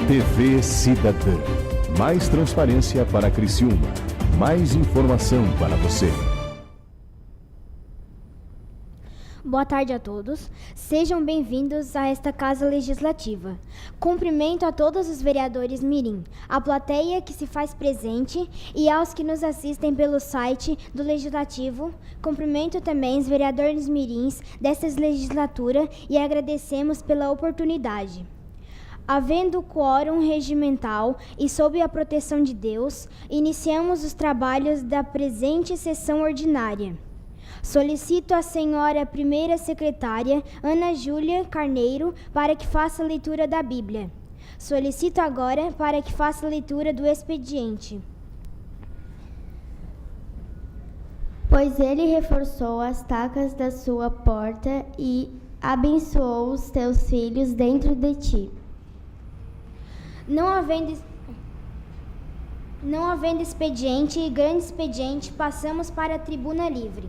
TV Cidadã. Mais transparência para Criciúma. Mais informação para você. Boa tarde a todos. Sejam bem-vindos a esta Casa Legislativa. Cumprimento a todos os vereadores mirim, a plateia que se faz presente e aos que nos assistem pelo site do Legislativo. Cumprimento também os vereadores mirins desta legislatura e agradecemos pela oportunidade. Havendo quórum regimental e sob a proteção de Deus, iniciamos os trabalhos da presente sessão ordinária. Solicito a senhora primeira secretária, Ana Júlia Carneiro, para que faça a leitura da Bíblia. Solicito agora para que faça a leitura do expediente. Pois ele reforçou as tacas da sua porta e abençoou os teus filhos dentro de ti. Não havendo expediente e grande expediente, passamos para a tribuna livre.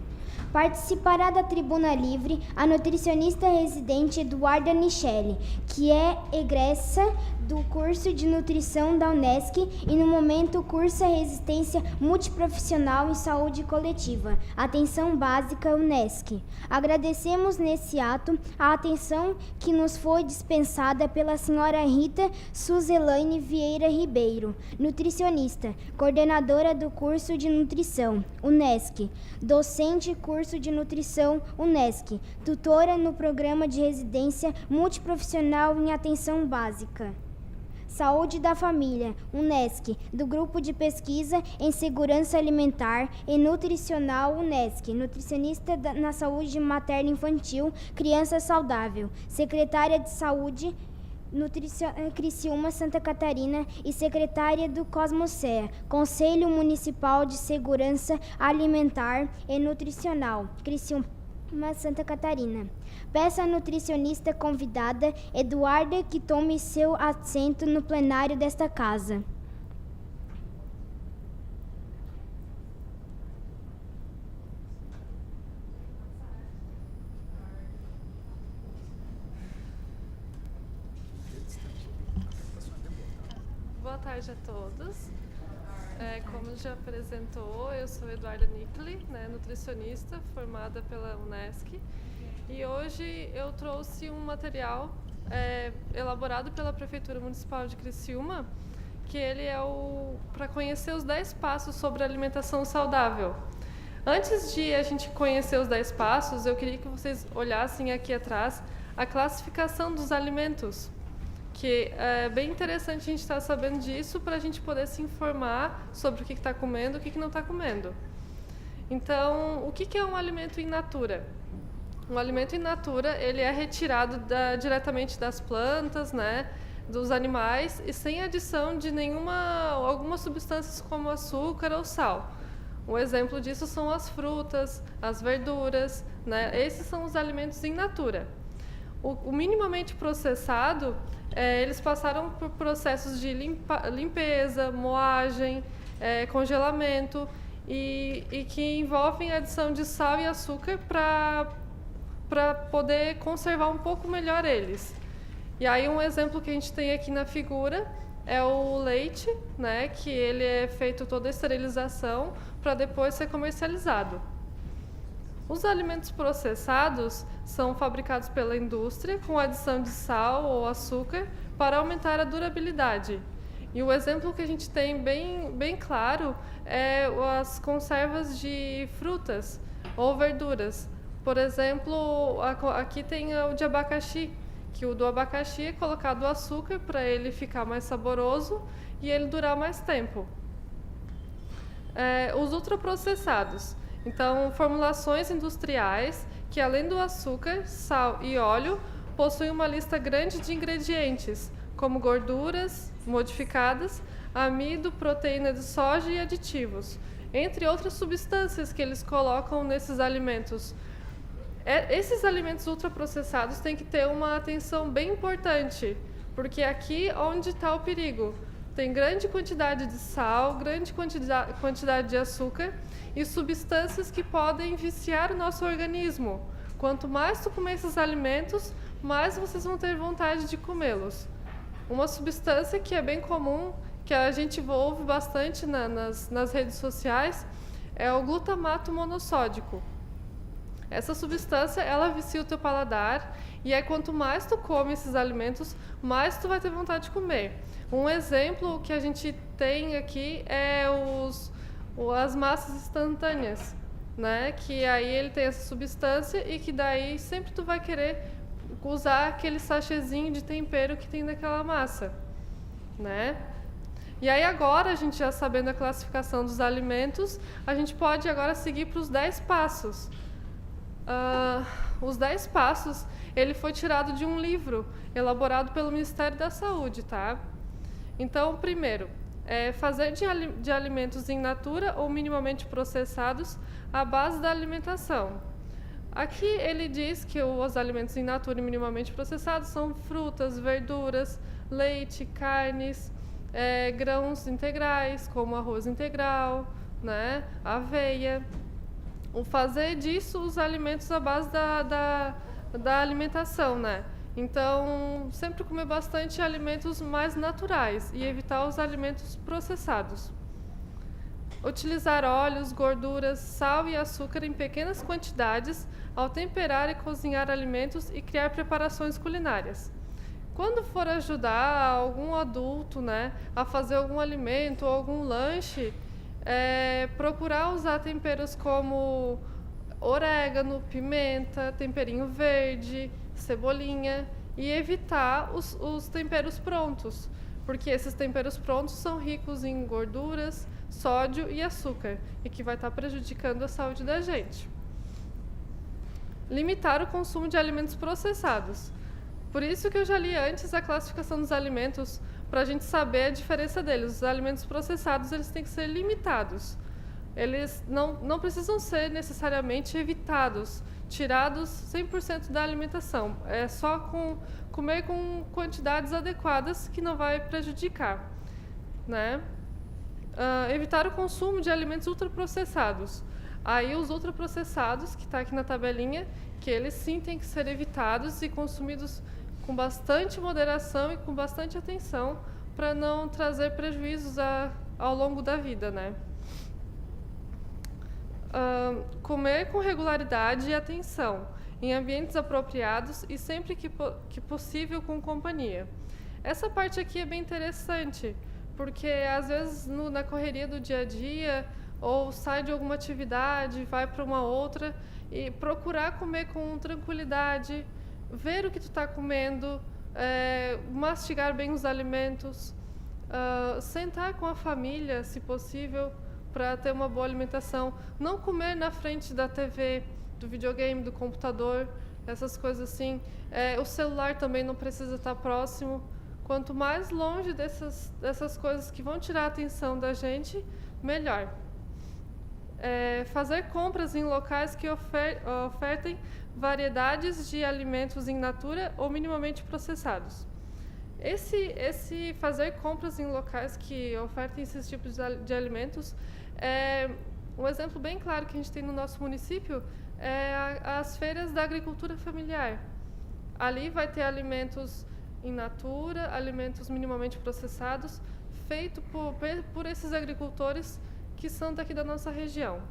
Participará da tribuna livre a nutricionista residente Eduarda Nichelle, que é egressa do curso de nutrição da Unesc e no momento cursa resistência multiprofissional em saúde coletiva, atenção básica Unesc. Agradecemos nesse ato a atenção que nos foi dispensada pela senhora Rita Suzelaine Vieira Ribeiro, nutricionista, coordenadora do curso de nutrição Unesc, docente curso de nutrição Unesc, tutora no programa de residência multiprofissional em atenção básica. Saúde da Família, Unesc, do Grupo de Pesquisa em Segurança Alimentar e Nutricional Unesc, nutricionista na saúde materno-infantil, criança saudável, secretária de Saúde, Criciúma, Santa Catarina e secretária do Cosmocea, Conselho Municipal de Segurança Alimentar e Nutricional, Criciúma, Santa Catarina. Peço à nutricionista convidada, Eduarda, que tome seu assento no plenário desta casa. Boa tarde a todos. Como já apresentou, eu sou Eduarda Nichelle, nutricionista formada pela Unesc, e hoje eu trouxe um material elaborado pela Prefeitura Municipal de Criciúma, que ele é para conhecer os 10 passos sobre alimentação saudável. Antes de a gente conhecer os 10 passos, eu queria que vocês olhassem aqui atrás a classificação dos alimentos, que é bem interessante a gente estar sabendo disso para a gente poder se informar sobre o que está comendo e o que não está comendo. Então, o que é um alimento in natura? Um alimento in natura, ele é retirado diretamente das plantas, dos animais, e sem adição de algumas substâncias como açúcar ou sal. Um exemplo disso são as frutas, as verduras, Esses são os alimentos in natura. O minimamente processado, eles passaram por processos de limpeza, moagem, congelamento e que envolvem a adição de sal e açúcar para poder conservar um pouco melhor eles. E aí um exemplo que a gente tem aqui na figura é o leite, que ele é feito toda a esterilização para depois ser comercializado. Os alimentos processados são fabricados pela indústria com adição de sal ou açúcar para aumentar a durabilidade. E o exemplo que a gente tem bem claro é as conservas de frutas ou verduras. Por exemplo, aqui tem o de abacaxi, que o do abacaxi é colocado açúcar para ele ficar mais saboroso e ele durar mais tempo. Os ultraprocessados. Então, formulações industriais que, além do açúcar, sal e óleo, possuem uma lista grande de ingredientes, como gorduras modificadas, amido, proteína de soja e aditivos, entre outras substâncias que eles colocam nesses alimentos. Esses alimentos ultraprocessados têm que ter uma atenção bem importante, porque aqui onde está o perigo. Tem grande quantidade de sal, grande quantidade de açúcar e substâncias que podem viciar o nosso organismo. Quanto mais tu comer esses alimentos, mais vocês vão ter vontade de comê-los. Uma substância que é bem comum, que a gente ouve bastante nas redes sociais, é o glutamato monossódico. Essa substância, ela vicia o teu paladar, e aí quanto mais tu come esses alimentos, mais tu vai ter vontade de comer. Um exemplo que a gente tem aqui é as massas instantâneas, né? Que aí ele tem essa substância e que daí sempre tu vai querer usar aquele sachêzinho de tempero que tem naquela massa, né? E aí agora, a gente já sabendo a classificação dos alimentos, a gente pode agora seguir para os 10 passos. Os 10 passos, ele foi tirado de um livro elaborado pelo Ministério da Saúde, tá? Então, primeiro, fazer de alimentos in natura ou minimamente processados a base da alimentação. Aqui ele diz que os alimentos in natura e minimamente processados são frutas, verduras, leite, carnes, grãos integrais, como arroz integral, né, aveia. O fazer disso os alimentos à base da alimentação, né? Então, sempre comer bastante alimentos mais naturais e evitar os alimentos processados. Utilizar óleos, gorduras, sal e açúcar em pequenas quantidades ao temperar e cozinhar alimentos e criar preparações culinárias. Quando for ajudar algum adulto, né, a fazer algum alimento ou algum lanche, procurar usar temperos como orégano, pimenta, temperinho verde, cebolinha e evitar os temperos prontos, porque esses temperos prontos são ricos em gorduras, sódio e açúcar e que vai estar prejudicando a saúde da gente. Limitar o consumo de alimentos processados. Por isso que eu já li antes a classificação dos alimentos, para a gente saber a diferença deles. Os alimentos processados, eles têm que ser limitados. Eles não precisam ser necessariamente evitados, tirados 100% da alimentação. É só comer com quantidades adequadas que não vai prejudicar, né? Evitar o consumo de alimentos ultraprocessados. Aí os ultraprocessados, que está aqui na tabelinha, que eles sim têm que ser evitados e consumidos com bastante moderação e com bastante atenção para não trazer prejuízos ao longo da vida, né? Comer com regularidade e atenção, em ambientes apropriados e sempre que possível com companhia. Essa parte aqui é bem interessante, porque às vezes na correria do dia a dia, ou sai de alguma atividade, vai para uma outra, e procurar comer com tranquilidade, ver o que tu está comendo, mastigar bem os alimentos, sentar com a família, se possível, para ter uma boa alimentação. Não comer na frente da TV, do videogame, do computador, essas coisas assim. O celular também não precisa estar próximo. Quanto mais longe dessas coisas que vão tirar a atenção da gente, melhor. Fazer compras em locais que ofertem variedades de alimentos in natura ou minimamente processados. Esse fazer compras em locais que ofertem esses tipos de alimentos, um exemplo bem claro que a gente tem no nosso município é as feiras da agricultura familiar. Ali vai ter alimentos in natura, alimentos minimamente processados, feito por esses agricultores que são daqui da nossa região.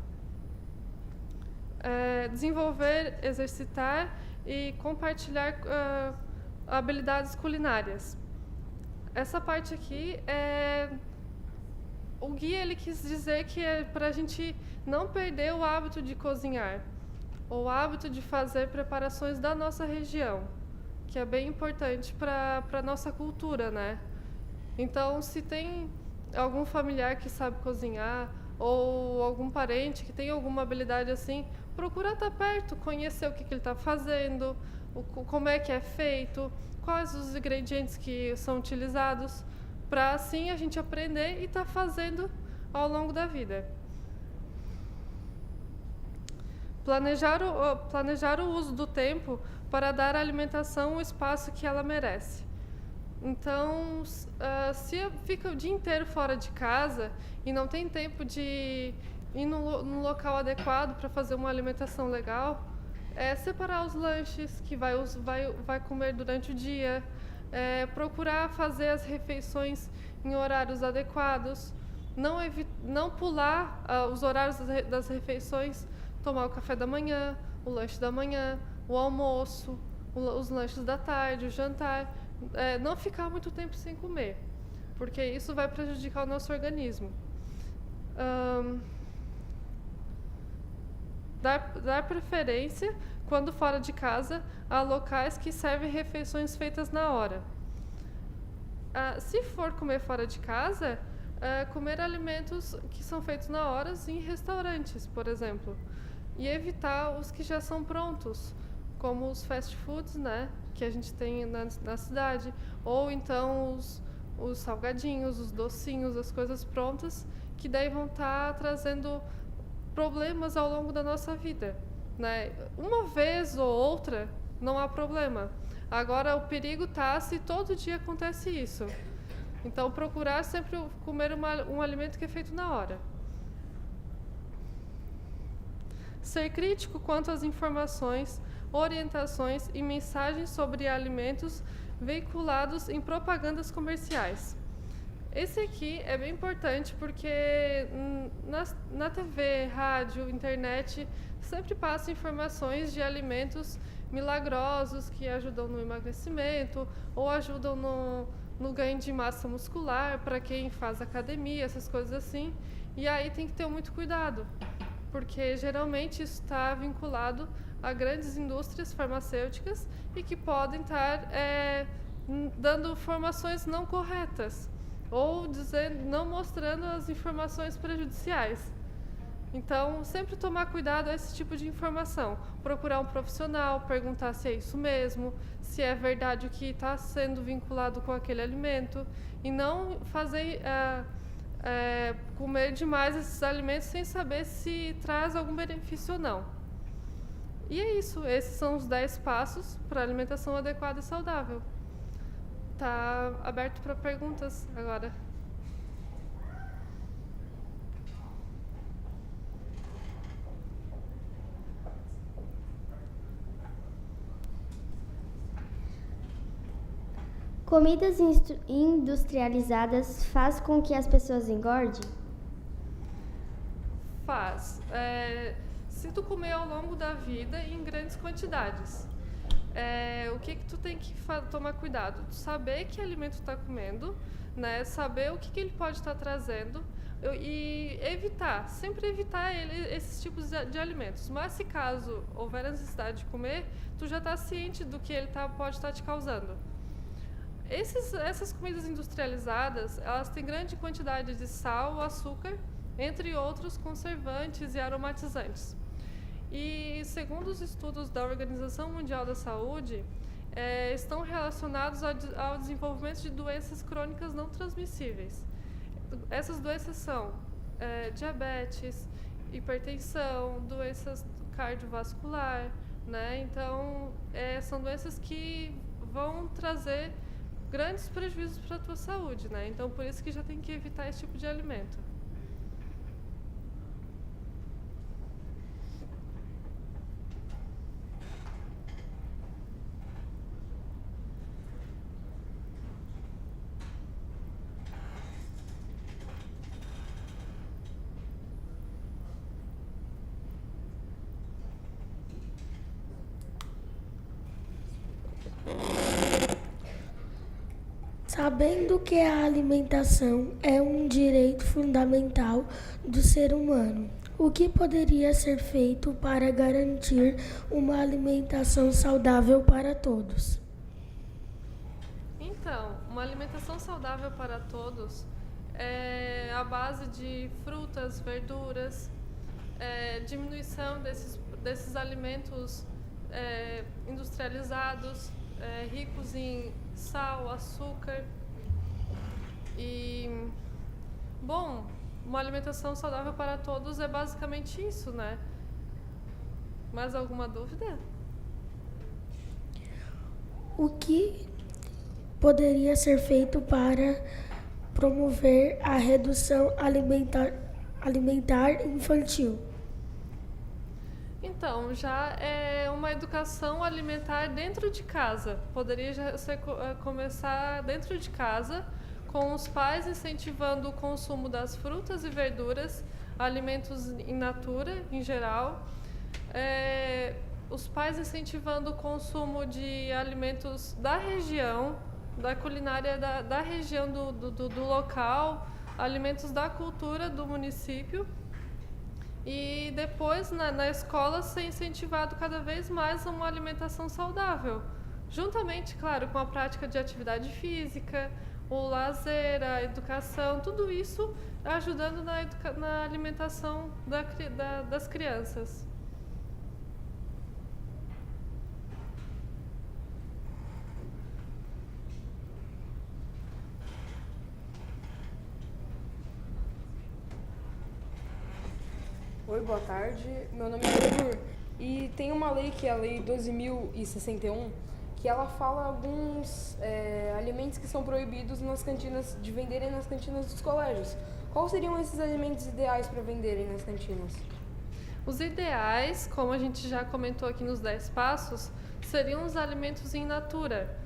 Desenvolver, exercitar e compartilhar habilidades culinárias. Essa parte aqui o guia ele quis dizer que é para a gente não perder o hábito de cozinhar, o hábito de fazer preparações da nossa região, que é bem importante para a nossa cultura, né? Então, se tem algum familiar que sabe cozinhar ou algum parente que tem alguma habilidade assim, procura estar perto, conhecer o que ele está fazendo, como é que é feito, quais os ingredientes que são utilizados, para assim a gente aprender e estar fazendo ao longo da vida. Planejar o uso do tempo para dar à alimentação o espaço que ela merece. Então, se fica o dia inteiro fora de casa e não tem tempo de ir no local adequado para fazer uma alimentação legal, separar os lanches que vai comer durante o dia, procurar fazer as refeições em horários adequados, não pular os horários das refeições, tomar o café da manhã, o lanche da manhã, o almoço, os lanches da tarde, o jantar, não ficar muito tempo sem comer, porque isso vai prejudicar o nosso organismo. Dar preferência, quando fora de casa, a locais que servem refeições feitas na hora. Se for comer fora de casa, comer alimentos que são feitos na hora em restaurantes, por exemplo. E evitar os que já são prontos, como os fast foods, né, que a gente tem na cidade. Ou então os salgadinhos, os docinhos, as coisas prontas, que daí vão estar trazendo problemas ao longo da nossa vida, né? Uma vez ou outra, não há problema. Agora, o perigo está se todo dia acontece isso. Então, procurar sempre comer um alimento que é feito na hora. Ser crítico quanto às informações, orientações e mensagens sobre alimentos veiculados em propagandas comerciais. Esse aqui é bem importante porque na TV, rádio, internet, sempre passa informações de alimentos milagrosos que ajudam no emagrecimento ou ajudam no ganho de massa muscular para quem faz academia, essas coisas assim. E aí tem que ter muito cuidado, porque geralmente isso está vinculado a grandes indústrias farmacêuticas e que podem estar dando informações não corretas ou não mostrando as informações prejudiciais. Então, sempre tomar cuidado a esse tipo de informação. Procurar um profissional, perguntar se é isso mesmo, se é verdade o que está sendo vinculado com aquele alimento, e não fazer comer demais esses alimentos sem saber se traz algum benefício ou não. E é isso, esses são os 10 passos para a alimentação adequada e saudável. Está aberto para perguntas agora. Comidas industrializadas faz com que as pessoas engordem? Faz. Se tu comer ao longo da vida em grandes quantidades, o que tu tem que tomar cuidado? Tu saber que alimento tu está comendo, né? Saber o que ele pode estar trazendo e sempre evitar esses tipos de alimentos. Mas se caso houver a necessidade de comer, tu já está ciente do que ele pode estar te causando. Essas comidas industrializadas, elas têm grande quantidade de sal, açúcar, entre outros conservantes e aromatizantes. E, segundo os estudos da Organização Mundial da Saúde, estão relacionados ao desenvolvimento de doenças crônicas não transmissíveis. Essas doenças são diabetes, hipertensão, doenças cardiovascular, né? Então, são doenças que vão trazer grandes prejuízos para a tua saúde, né? Então, por isso que já tem que evitar esse tipo de alimento. Sabendo que a alimentação é um direito fundamental do ser humano, o que poderia ser feito para garantir uma alimentação saudável para todos? Então, uma alimentação saudável para todos é a base de frutas, verduras, diminuição desses alimentos industrializados, ricos em sal, açúcar. E, bom, uma alimentação saudável para todos é basicamente isso, né? Mais alguma dúvida? O que poderia ser feito para promover a redução alimentar infantil? Então, já é uma educação alimentar dentro de casa. Poderia começar dentro de casa, com os pais incentivando o consumo das frutas e verduras, alimentos in natura em geral. Os pais incentivando o consumo de alimentos da região, da culinária da região do local, alimentos da cultura do município. E depois, na escola, ser incentivado cada vez mais uma alimentação saudável. Juntamente, claro, com a prática de atividade física, o lazer, a educação, tudo isso ajudando na alimentação das crianças. Oi, boa tarde. Meu nome é Arthur. E tem uma lei que é a Lei 12.061, que ela fala alguns alimentos que são proibidos de venderem nas cantinas dos colégios. Quais seriam esses alimentos ideais para venderem nas cantinas? Os ideais, como a gente já comentou aqui nos 10 passos, seriam os alimentos in natura.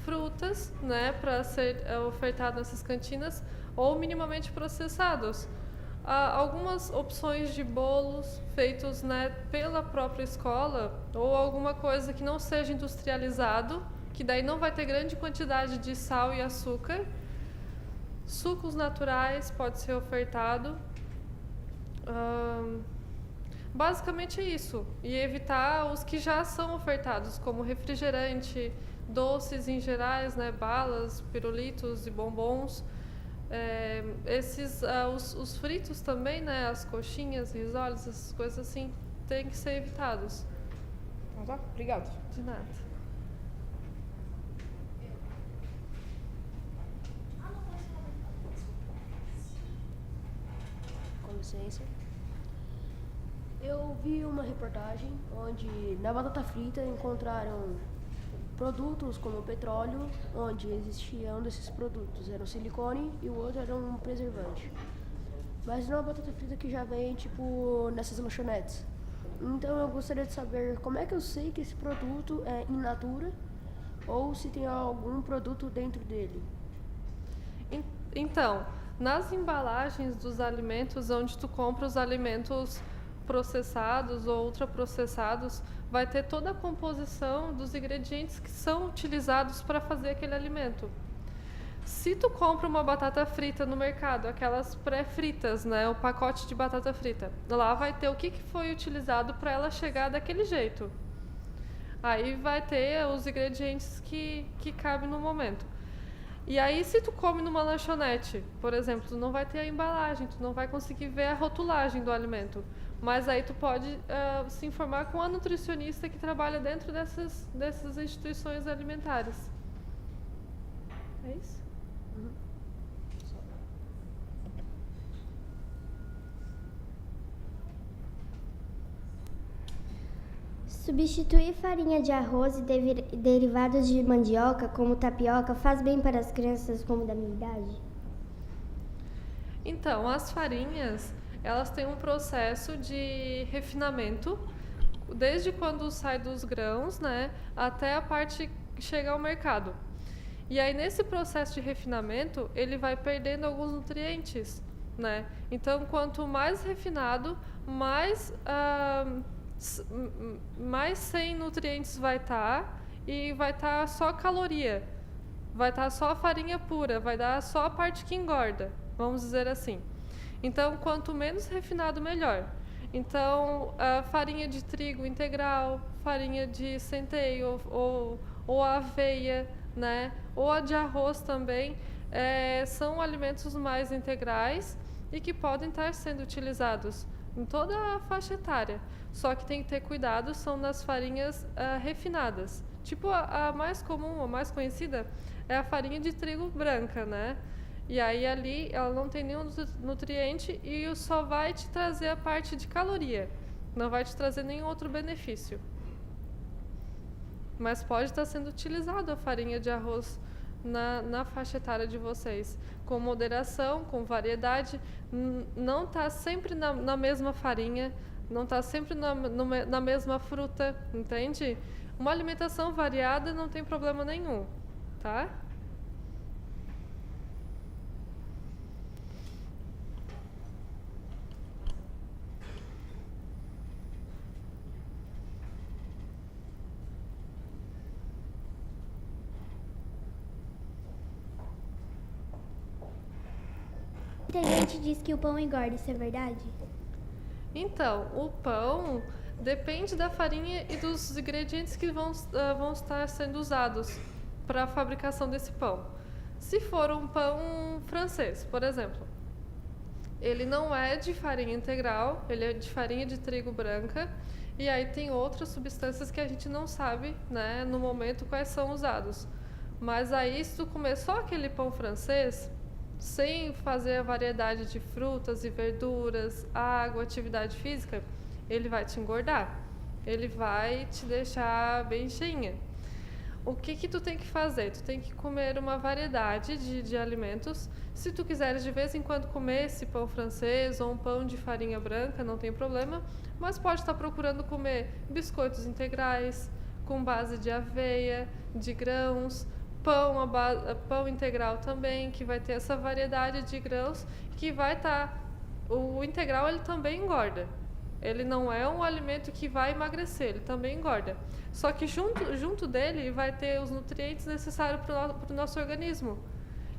Frutas, né, para ser ofertado nessas cantinas, ou minimamente processados. Algumas opções de bolos feitos, né, pela própria escola, ou alguma coisa que não seja industrializado, que daí não vai ter grande quantidade de sal e açúcar. Sucos naturais pode ser ofertado. Basicamente é isso. E evitar os que já são ofertados, como refrigerante, doces em gerais, né, balas, pirulitos e bombons. Os fritos também, né, as coxinhas, risoles, essas coisas assim, tem que ser evitados. Então tá, obrigado. De nada. Com licença. Eu vi uma reportagem onde na batata frita encontraram produtos como petróleo, onde existiam desses produtos, era um silicone e o outro era um preservante. Mas não é uma batata frita que já vem, tipo, nessas lanchonetes. Então eu gostaria de saber como é que eu sei que esse produto é in natura ou se tem algum produto dentro dele. Então, nas embalagens dos alimentos, onde tu compra os alimentos processados ou ultraprocessados, vai ter toda a composição dos ingredientes que são utilizados para fazer aquele alimento. Se tu compra uma batata frita no mercado, aquelas pré-fritas, né, o pacote de batata frita, lá vai ter o que foi utilizado para ela chegar daquele jeito. Aí vai ter os ingredientes que cabem no momento. E aí, se tu come numa lanchonete, por exemplo, tu não vai ter a embalagem, tu não vai conseguir ver a rotulagem do alimento. Mas aí tu pode se informar com a nutricionista que trabalha dentro dessas instituições alimentares. É isso? Uhum. Substituir farinha de arroz e derivados de mandioca, como tapioca, faz bem para as crianças como da minha idade? Então, as farinhas, elas têm um processo de refinamento, desde quando sai dos grãos, né, até a parte que chega ao mercado. E aí, nesse processo de refinamento, ele vai perdendo alguns nutrientes, né? Então, quanto mais refinado, mais sem nutrientes vai estar e vai estar só caloria, vai estar só a farinha pura, vai dar só a parte que engorda, vamos dizer assim. Então, quanto menos refinado, melhor. Então, a farinha de trigo integral, farinha de centeio ou aveia, né, ou a de arroz também, são alimentos mais integrais e que podem estar sendo utilizados em toda a faixa etária. Só que tem que ter cuidado, são nas farinhas refinadas. Tipo, a mais comum, a mais conhecida, é a farinha de trigo branca, né? E aí ali ela não tem nenhum nutriente e só vai te trazer a parte de caloria. Não vai te trazer nenhum outro benefício. Mas pode estar sendo utilizada a farinha de arroz na faixa etária de vocês, com moderação, com variedade, não está sempre na mesma farinha, não está sempre na mesma fruta, entende? Uma alimentação variada não tem problema nenhum, tá? Muita gente diz que o pão engorda, isso é verdade? Então, o pão depende da farinha e dos ingredientes que vão estar sendo usados para a fabricação desse pão. Se for um pão francês, por exemplo, ele não é de farinha integral, ele é de farinha de trigo branca, e aí tem outras substâncias que a gente não sabe, né, no momento quais são usados. Mas aí, se tu comer só aquele pão francês, sem fazer a variedade de frutas e verduras, água, atividade física, ele vai te engordar. Ele vai te deixar bem cheinha. O que tu tem que fazer? Tu tem que comer uma variedade de alimentos. Se tu quiseres de vez em quando comer esse pão francês ou um pão de farinha branca, não tem problema, mas pode estar procurando comer biscoitos integrais, com base de aveia, de grãos, pão integral também, que vai ter essa variedade de grãos, que vai estar... O integral, ele também engorda. Ele não é um alimento que vai emagrecer, ele também engorda. Só que junto dele vai ter os nutrientes necessários para o nosso organismo.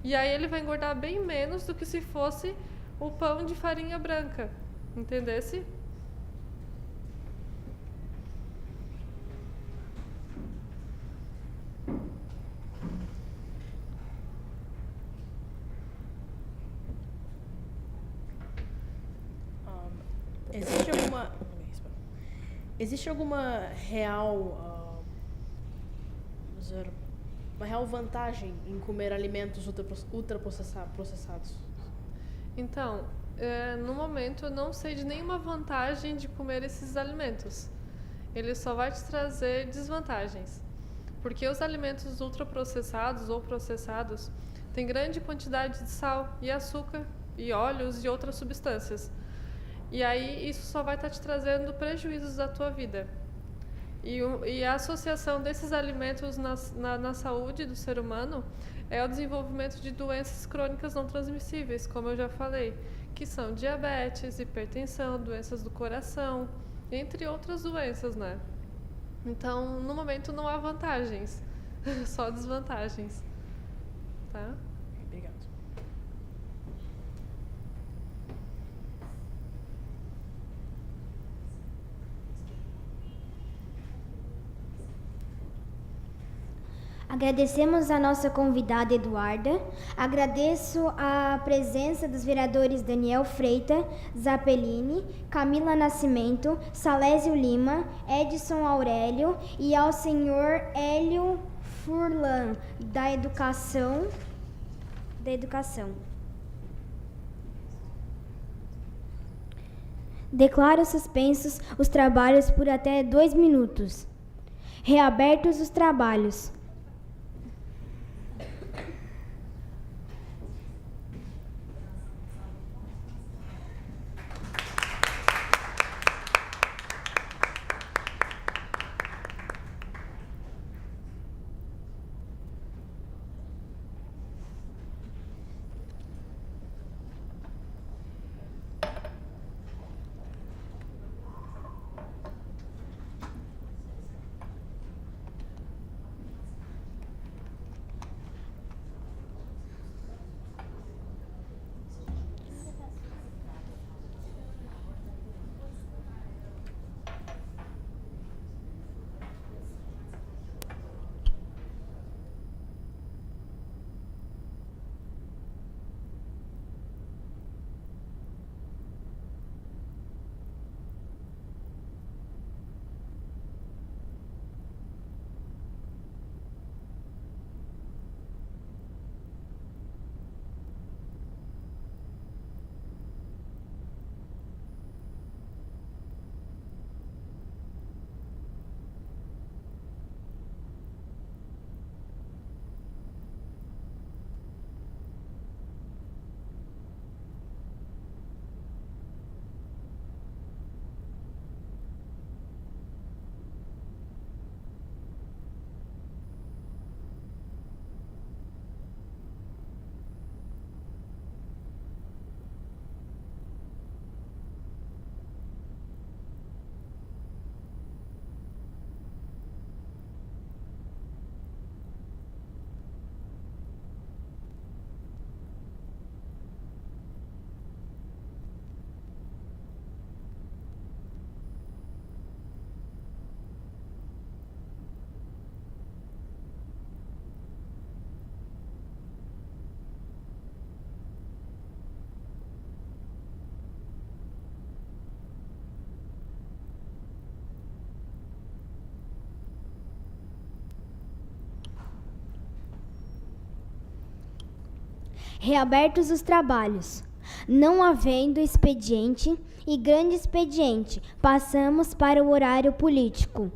E aí ele vai engordar bem menos do que se fosse o pão de farinha branca. Entendesse? Existe alguma real, uma real vantagem em comer alimentos ultraprocessados? Então, no momento eu não sei de nenhuma vantagem de comer esses alimentos. Ele só vai te trazer desvantagens. Porque os alimentos ultraprocessados ou processados têm grande quantidade de sal e açúcar e óleos e outras substâncias. E aí isso só vai estar te trazendo prejuízos da tua vida. E a associação desses alimentos na saúde do ser humano é o desenvolvimento de doenças crônicas não transmissíveis, como eu já falei, que são diabetes, hipertensão, doenças do coração, entre outras doenças, né? Então, no momento não há vantagens, só desvantagens, tá? Obrigado. Agradecemos a nossa convidada Eduarda. Agradeço a presença dos vereadores Daniel Freitas, Zappellini, Camila Nascimento, Salésio Lima, Edson Aurélio e ao senhor Hélio Furlan, da Educação. Declaro suspensos os trabalhos por até 2 minutos. Reabertos os trabalhos. Reabertos os trabalhos. Não havendo expediente e grande expediente, passamos para o horário político.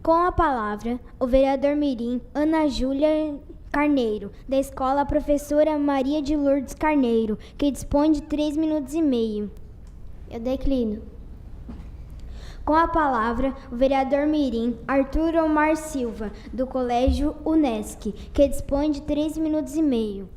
Com a palavra, o vereador mirim Ana Júlia Carneiro, da Escola Professora Maria de Lourdes Carneiro, que dispõe de 3 minutos e meio. Eu declino. Com a palavra, o vereador mirim Arthur Omar Silva, do Colégio Unesc, que dispõe de 3 minutos e meio.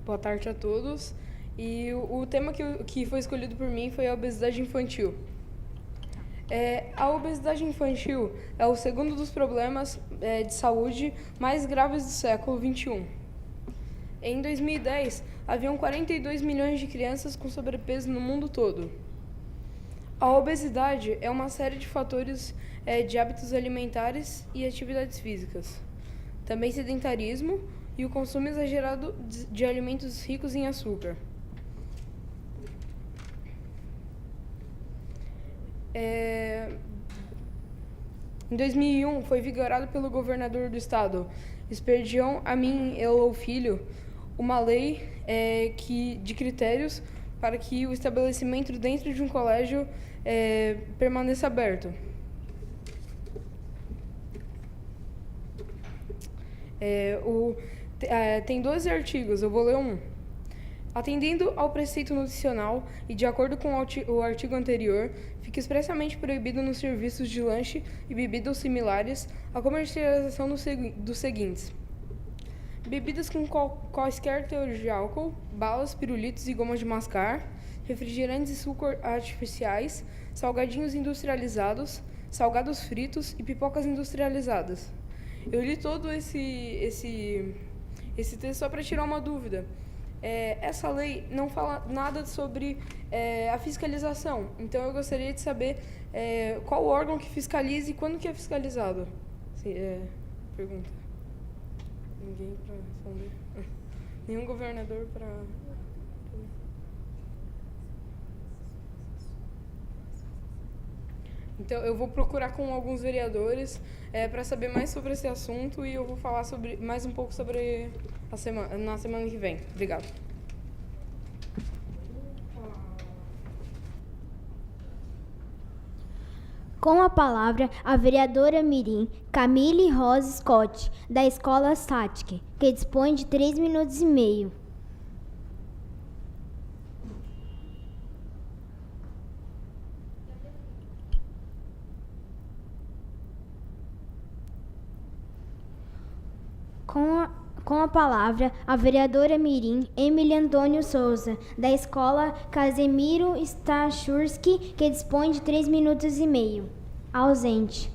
Boa tarde a todos. E o tema que foi escolhido por mim foi a obesidade infantil. A obesidade infantil é o segundo dos problemas de saúde mais graves do século XXI. Em 2010, haviam 42 milhões de crianças com sobrepeso no mundo todo. A obesidade é uma série de fatores de hábitos alimentares e atividades físicas. Também sedentarismo e o consumo exagerado de alimentos ricos em açúcar. Em 2001, foi vigorado pelo governador do estado, Esperidião Amin Elou Filho, uma lei de critérios para que o estabelecimento dentro de um colégio permaneça aberto. Tem 12 artigos, eu vou ler um. Atendendo ao preceito nutricional e de acordo com o artigo anterior, fica expressamente proibido nos serviços de lanche e bebidas similares a comercialização dos seguintes: bebidas com quaisquer teores de álcool, balas, pirulitos e gomas de mascar, refrigerantes e sucos artificiais, salgadinhos industrializados, salgados fritos e pipocas industrializadas. Eu li todo esse texto só para tirar uma dúvida. Essa lei não fala nada sobre a fiscalização, então eu gostaria de saber qual órgão que fiscaliza e quando que é fiscalizado. Pergunta. Ninguém para responder? Nenhum governador para... Então, eu vou procurar com alguns vereadores para saber mais sobre esse assunto e eu vou falar mais um pouco sobre na semana que vem. Obrigado. Com a palavra, a vereadora mirim Camille Rose Scott, da Escola Satic, que dispõe de 3 minutos e meio. Com a palavra, a vereadora mirim Emily Antônio Souza, da Escola Casemiro Stachurski, que dispõe de 3 minutos e meio. Ausente.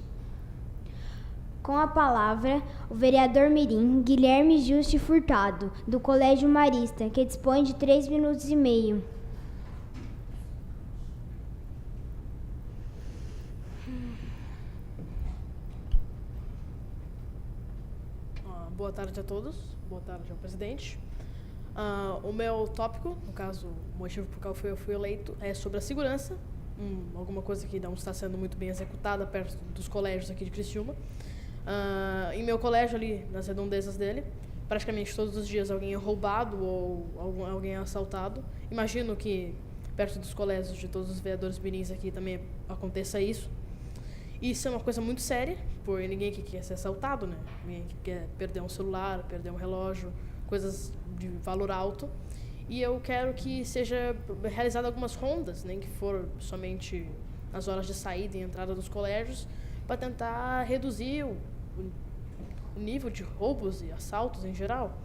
Com a palavra, o vereador mirim Guilherme Juste Furtado, do Colégio Marista, que dispõe de 3 minutos e meio. Boa tarde a todos, boa tarde ao presidente. O meu tópico, no caso, o motivo por qual eu fui eleito, é sobre a segurança, alguma coisa que não está sendo muito bem executada perto dos colégios aqui de Criciúma. Em meu colégio ali, nas redondezas dele, praticamente todos os dias alguém é roubado ou alguém é assaltado. Imagino que perto dos colégios de todos os vereadores mirins aqui também aconteça isso. Isso é uma coisa muito séria, por ninguém que quer ser assaltado, né? Ninguém que quer perder um celular, perder um relógio, coisas de valor alto. E eu quero que seja realizada algumas rondas, nem que for somente nas horas de saída e entrada dos colégios, para tentar reduzir o nível de roubos e assaltos em geral.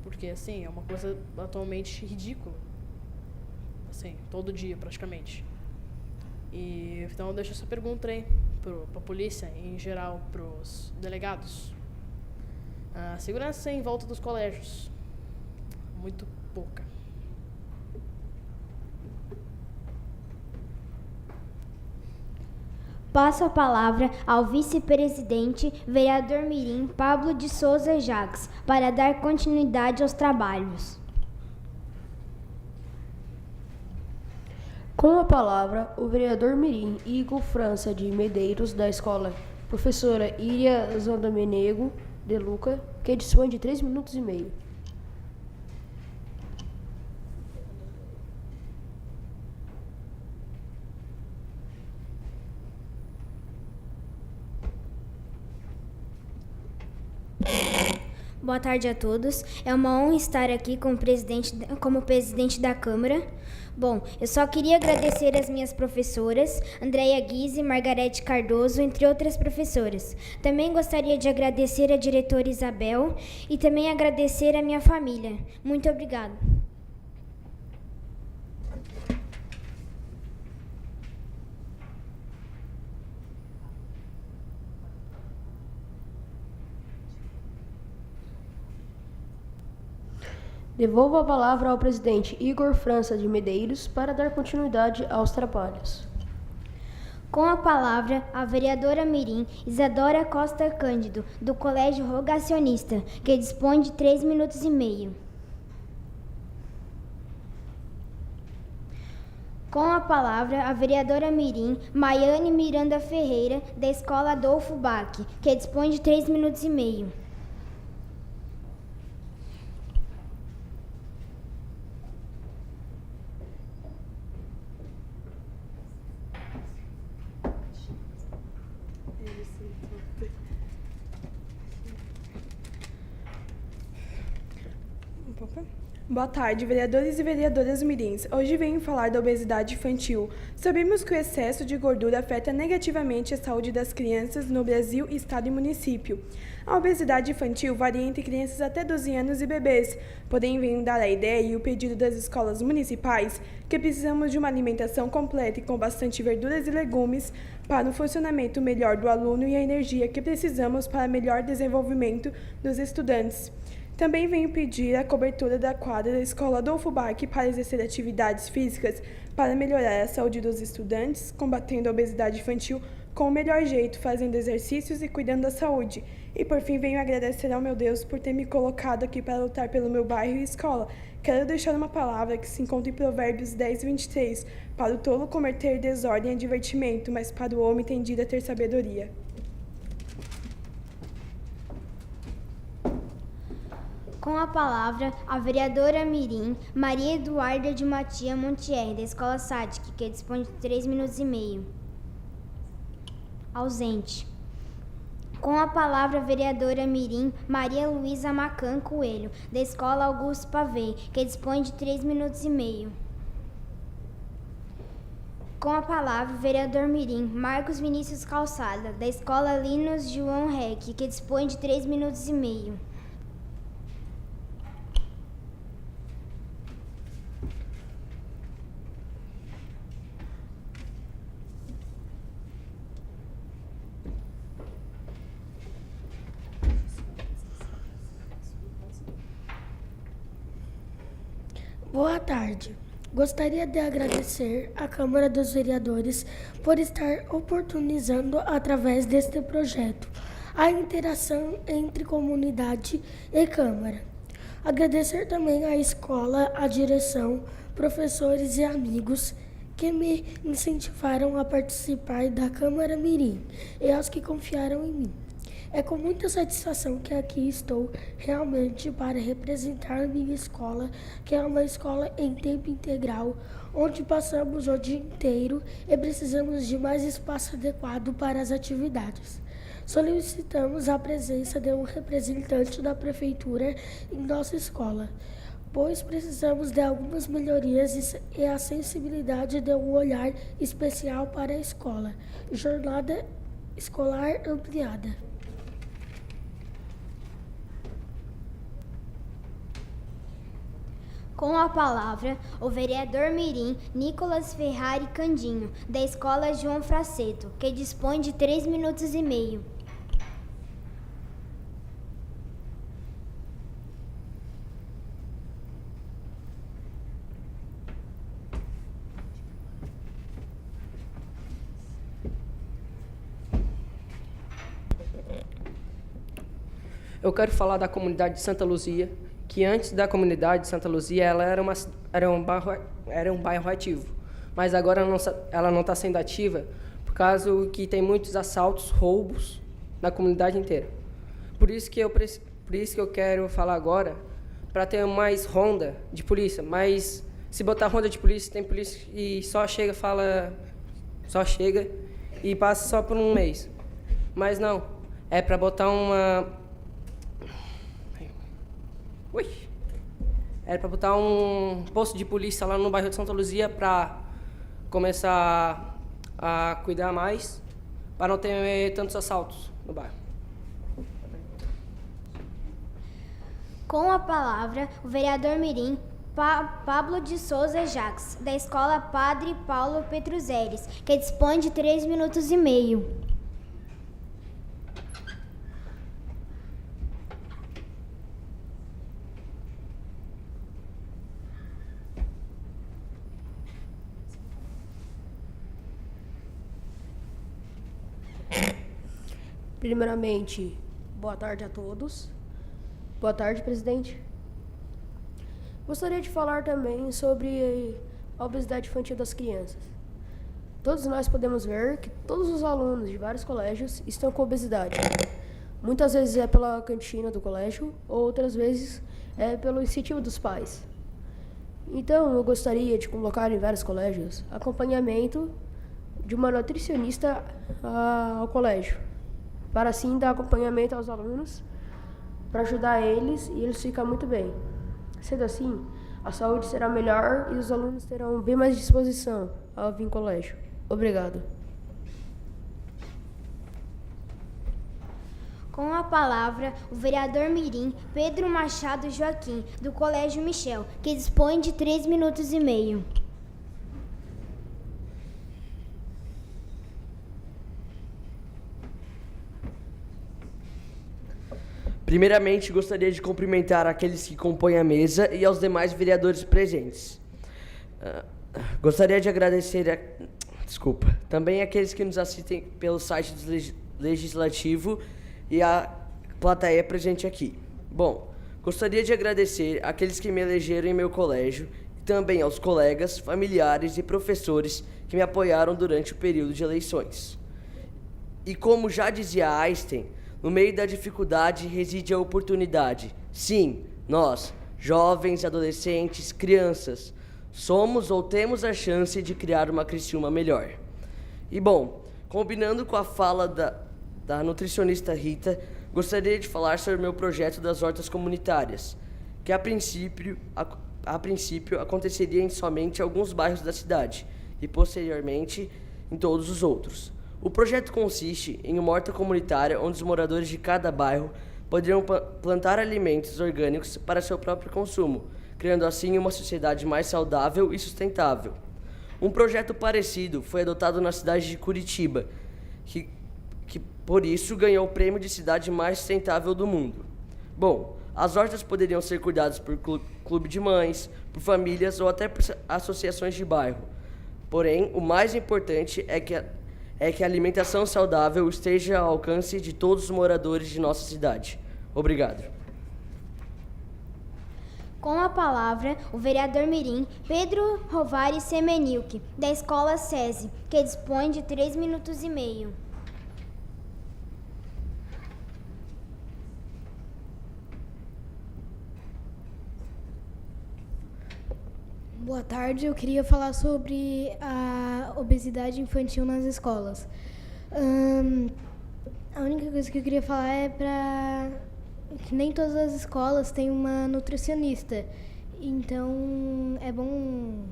Porque, assim, é uma coisa atualmente ridícula. Assim, todo dia, praticamente. E então eu deixo essa pergunta aí para a polícia, em geral, para os delegados. A segurança em volta dos colégios, muito pouca. passo a palavra ao vice-presidente, vereador mirim Pablo de Souza Jacques, para dar continuidade aos trabalhos. Com a palavra, o vereador mirim Igor França de Medeiros, da escola professora Iria Zandomenego de Luca, que dispõe de 3 minutos e meio. Boa tarde a todos. É uma honra estar aqui como presidente da Câmara. Bom, eu só queria agradecer as minhas professoras, Andréia Guise, Margarete Cardoso, entre outras professoras. Também gostaria de agradecer a diretora Isabel e também agradecer a minha família. Muito obrigada. Devolvo a palavra ao presidente Igor França de Medeiros para dar continuidade aos trabalhos. Com a palavra, a vereadora mirim Isadora Costa Cândido, do Colégio Rogacionista, que dispõe de 3 minutos e meio. Com a palavra, a vereadora mirim Maiane Miranda Ferreira, da Escola Adolfo Bach, que dispõe de 3 minutos e meio. Boa tarde, vereadores e vereadoras mirins. Hoje venho falar da obesidade infantil. Sabemos que o excesso de gordura afeta negativamente a saúde das crianças no Brasil, estado e município. A obesidade infantil varia entre crianças até 12 anos e bebês, porém venho dar a ideia e o pedido das escolas municipais que precisamos de uma alimentação completa e com bastante verduras e legumes para o funcionamento melhor do aluno e a energia que precisamos para melhor desenvolvimento dos estudantes. Também venho pedir a cobertura da quadra da Escola Adolfo Bach para exercer atividades físicas para melhorar a saúde dos estudantes, combatendo a obesidade infantil com o melhor jeito, fazendo exercícios e cuidando da saúde. E por fim venho agradecer ao meu Deus por ter me colocado aqui para lutar pelo meu bairro e escola. Quero deixar uma palavra que se encontra em Provérbios 10:23. Para o tolo cometer desordem é divertimento, mas para o homem tendida a ter sabedoria. Com a palavra, a vereadora mirim Maria Eduarda de Matia Montier, da Escola Sádic, que dispõe de 3 minutos e meio. Ausente. Com a palavra, a vereadora mirim Maria Luísa Macan Coelho, da Escola Augusto Pavê, que dispõe de 3 minutos e meio. Com a palavra, o vereador mirim Marcos Vinícius Calçada, da Escola Linus João Reck, que dispõe de 3 minutos e meio. Boa tarde. Gostaria de agradecer à Câmara dos Vereadores por estar oportunizando, através deste projeto, a interação entre comunidade e Câmara. Agradecer também à escola, à direção, professores e amigos que me incentivaram a participar da Câmara Mirim e aos que confiaram em mim. É com muita satisfação que aqui estou realmente para representar minha escola, que é uma escola em tempo integral, onde passamos o dia inteiro e precisamos de mais espaço adequado para as atividades. Solicitamos a presença de um representante da prefeitura em nossa escola, pois precisamos de algumas melhorias e a sensibilidade de um olhar especial para a escola. Jornada escolar ampliada. Com a palavra, o vereador mirim Nicolas Ferrari Candinho, da Escola João Fraceto, que dispõe de 3 minutos e meio. eu quero falar da comunidade de Santa Luzia, que antes da comunidade de Santa Luzia ela era um bairro ativo, mas agora ela não está sendo ativa por causa que tem muitos assaltos, roubos na comunidade inteira. Por isso que eu quero falar agora para ter mais ronda de polícia, mas se botar ronda de polícia, tem polícia que só chega e passa só por um mês. Mas não, é para botar um posto de polícia lá no bairro de Santa Luzia para começar a cuidar mais, para não ter tantos assaltos no bairro. Com a palavra, o vereador mirim Pablo de Souza Jacques, da Escola Padre Paulo Petruzeles, que dispõe de 3 minutos e meio. Primeiramente, boa tarde a todos. Boa tarde, presidente. Gostaria de falar também sobre a obesidade infantil das crianças. Todos nós podemos ver que todos os alunos de vários colégios estão com obesidade. Muitas vezes é pela cantina do colégio, outras vezes é pelo incentivo dos pais. Então, eu gostaria de colocar em vários colégios acompanhamento de uma nutricionista ao colégio, para assim dar acompanhamento aos alunos, para ajudar eles e eles ficarem muito bem. Sendo assim, a saúde será melhor e os alunos terão bem mais disposição ao vir ao colégio. Obrigado. Com a palavra, o vereador mirim Pedro Machado Joaquim, do Colégio Michel, que dispõe de 3 minutos e meio. Primeiramente, gostaria de cumprimentar aqueles que compõem a mesa e aos demais vereadores presentes. Gostaria de agradecer também aqueles que nos assistem pelo site do Legislativo e a plateia presente aqui. Bom, gostaria de agradecer aqueles que me elegeram em meu colégio e também aos colegas, familiares e professores que me apoiaram durante o período de eleições. E como já dizia Einstein, no meio da dificuldade reside a oportunidade. Sim, nós, jovens, adolescentes, crianças, somos ou temos a chance de criar uma Criciúma melhor. E bom, combinando com a fala da nutricionista Rita, gostaria de falar sobre o meu projeto das hortas comunitárias, que a princípio aconteceria em somente alguns bairros da cidade e posteriormente em todos os outros. O projeto consiste em uma horta comunitária onde os moradores de cada bairro poderiam plantar alimentos orgânicos para seu próprio consumo, criando assim uma sociedade mais saudável e sustentável. Um projeto parecido foi adotado na cidade de Curitiba, que por isso ganhou o prêmio de cidade mais sustentável do mundo. Bom, as hortas poderiam ser cuidadas por clube de mães, por famílias ou até por associações de bairro. Porém, o mais importante é que a alimentação saudável esteja ao alcance de todos os moradores de nossa cidade. Obrigado. Com a palavra, o vereador mirim Pedro Rovari Semenilk, da Escola SESI, que dispõe de 3 minutos e meio. Boa tarde, eu queria falar sobre a obesidade infantil nas escolas. A única coisa que eu queria falar é que nem todas as escolas têm uma nutricionista. Então, é bom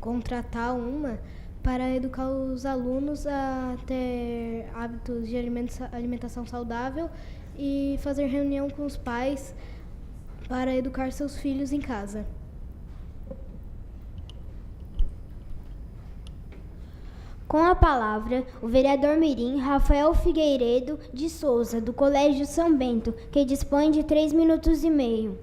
contratar uma para educar os alunos a ter hábitos de alimentação saudável e fazer reunião com os pais para educar seus filhos em casa. Com a palavra, o vereador mirim Rafael Figueiredo de Souza, do Colégio São Bento, que dispõe de 3 minutos e meio.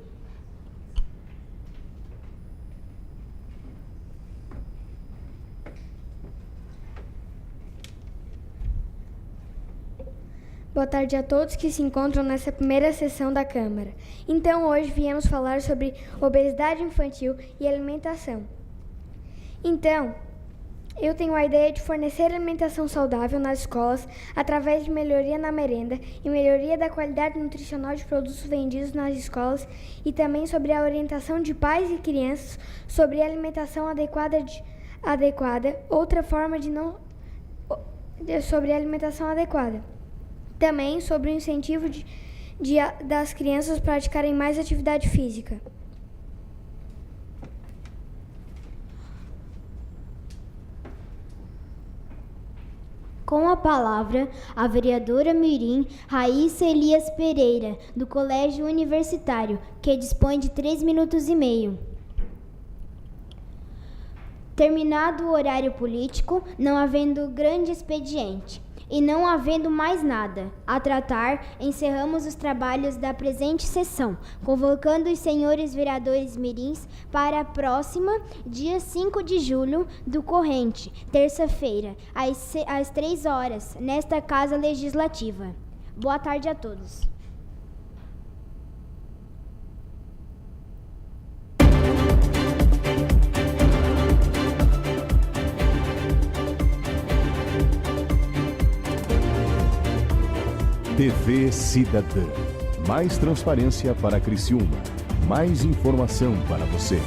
Boa tarde a todos que se encontram nessa primeira sessão da Câmara. Então, hoje viemos falar sobre obesidade infantil e alimentação. Então, eu tenho a ideia de fornecer alimentação saudável nas escolas através de melhoria na merenda e melhoria da qualidade nutricional de produtos vendidos nas escolas e também sobre a orientação de pais e crianças sobre a alimentação adequada, outra forma de não sobre a alimentação adequada. Também sobre o incentivo das crianças praticarem mais atividade física. Com a palavra, a vereadora mirim Raíssa Elias Pereira, do Colégio Universitário, que dispõe de 3 minutos e meio. Terminado o horário político, não havendo grande expediente e não havendo mais nada a tratar, encerramos os trabalhos da presente sessão, convocando os senhores vereadores mirins para a próxima, dia 5 de julho do corrente, terça-feira, às 3 horas, nesta Casa Legislativa. Boa tarde a todos. TV Cidadã. Mais transparência para Criciúma. Mais informação para você.